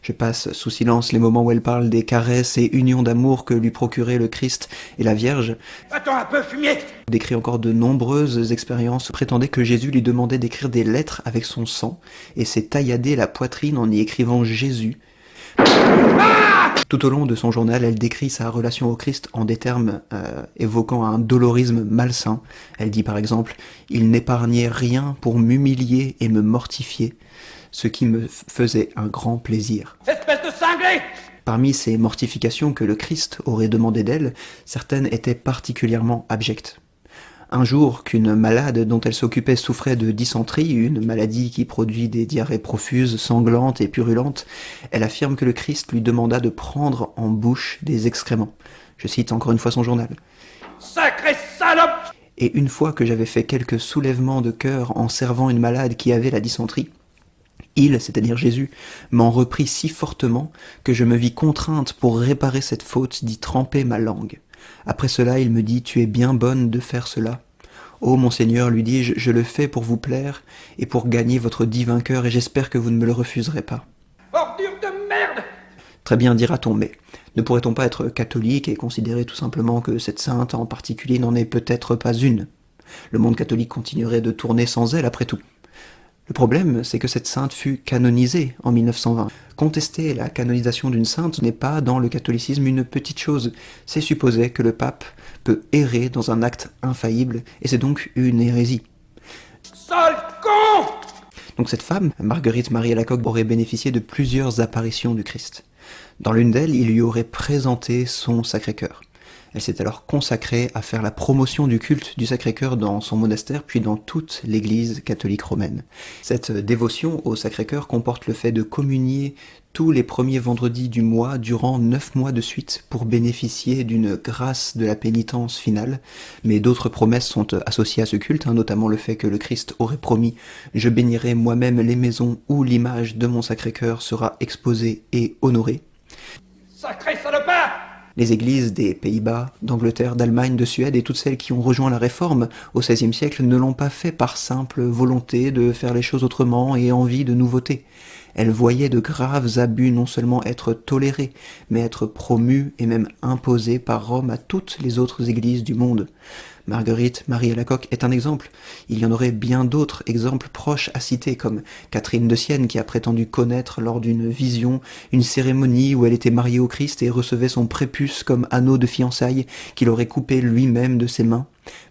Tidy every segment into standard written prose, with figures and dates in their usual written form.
Je passe sous silence les moments où elle parle des caresses et unions d'amour que lui procuraient le Christ et la Vierge. Attends un peu, fumier! Décrit encore de nombreuses expériences, prétendait que Jésus lui demandait d'écrire des lettres avec son sang, et s'est tailladé la poitrine en y écrivant Jésus. Tout au long de son journal, elle décrit sa relation au Christ en des termes évoquant un dolorisme malsain. Elle dit par exemple « Il n'épargnait rien pour m'humilier et me mortifier, ce qui me faisait un grand plaisir. » Espèce de cinglé! Parmi ces mortifications que le Christ aurait demandé d'elle, certaines étaient particulièrement abjectes. Un jour qu'une malade dont elle s'occupait souffrait de dysenterie, une maladie qui produit des diarrhées profuses, sanglantes et purulentes, elle affirme que le Christ lui demanda de prendre en bouche des excréments. Je cite encore une fois son journal. Sacré salope! Et une fois que j'avais fait quelques soulèvements de cœur en servant une malade qui avait la dysenterie, il, c'est-à-dire Jésus, m'en reprit si fortement que je me vis contrainte pour réparer cette faute d'y tremper ma langue. Après cela, il me dit « Tu es bien bonne de faire cela. Ô mon Seigneur, lui dis-je, je le fais pour vous plaire et pour gagner votre divin cœur, et j'espère que vous ne me le refuserez pas. » Ordure de merde! Très bien, dira-t-on, mais ne pourrait-on pas être catholique et considérer tout simplement que cette sainte en particulier n'en est peut-être pas une? Le monde catholique continuerait de tourner sans elle, après tout. Le problème, c'est que cette sainte fut canonisée en 1920. Contester la canonisation d'une sainte n'est pas, dans le catholicisme, une petite chose. C'est supposer que le pape peut errer dans un acte infaillible, et c'est donc une hérésie. Sale con! Donc cette femme, Marguerite Marie Alacoque, aurait bénéficié de plusieurs apparitions du Christ. Dans l'une d'elles, il lui aurait présenté son Sacré-Cœur. Elle s'est alors consacrée à faire la promotion du culte du Sacré-Cœur dans son monastère, puis dans toute l'Église catholique romaine. Cette dévotion au Sacré-Cœur comporte le fait de communier tous les premiers vendredis du mois durant 9 mois de suite pour bénéficier d'une grâce de la pénitence finale, mais d'autres promesses sont associées à ce culte, notamment le fait que le Christ aurait promis « Je bénirai moi-même les maisons où l'image de mon Sacré-Cœur sera exposée et honorée ». Sacré salopard! Les églises des Pays-Bas, d'Angleterre, d'Allemagne, de Suède et toutes celles qui ont rejoint la Réforme au XVIe siècle ne l'ont pas fait par simple volonté de faire les choses autrement et envie de nouveautés. Elles voyaient de graves abus non seulement être tolérés, mais être promus et même imposés par Rome à toutes les autres églises du monde. Marguerite Marie Alacoque est un exemple. Il y en aurait bien d'autres exemples proches à citer, comme Catherine de Sienne qui a prétendu connaître lors d'une vision une cérémonie où elle était mariée au Christ et recevait son prépuce comme anneau de fiançailles qu'il aurait coupé lui-même de ses mains.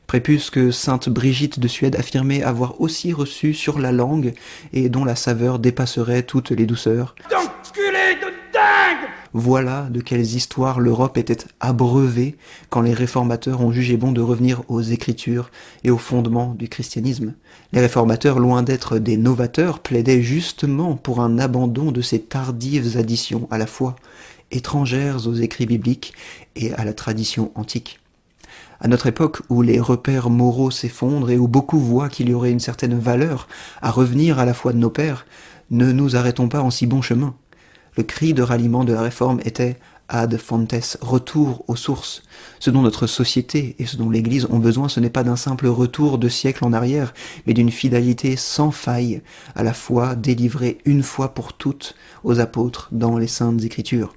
Prépuce que sainte Brigitte de Suède affirmait avoir aussi reçu sur la langue et dont la saveur dépasserait toutes les douceurs. D'enculé de dingue! Voilà de quelles histoires l'Europe était abreuvée quand les réformateurs ont jugé bon de revenir aux Écritures et aux fondements du christianisme. Les réformateurs, loin d'être des novateurs, plaidaient justement pour un abandon de ces tardives additions à la foi, étrangères aux écrits bibliques et à la tradition antique. À notre époque, où les repères moraux s'effondrent et où beaucoup voient qu'il y aurait une certaine valeur à revenir à la foi de nos pères, ne nous arrêtons pas en si bon chemin. Le cri de ralliement de la Réforme était « ad fontes », retour aux sources. Ce dont notre société et ce dont l'Église ont besoin, ce n'est pas d'un simple retour de siècles en arrière, mais d'une fidélité sans faille à la foi délivrée une fois pour toutes aux apôtres dans les Saintes Écritures.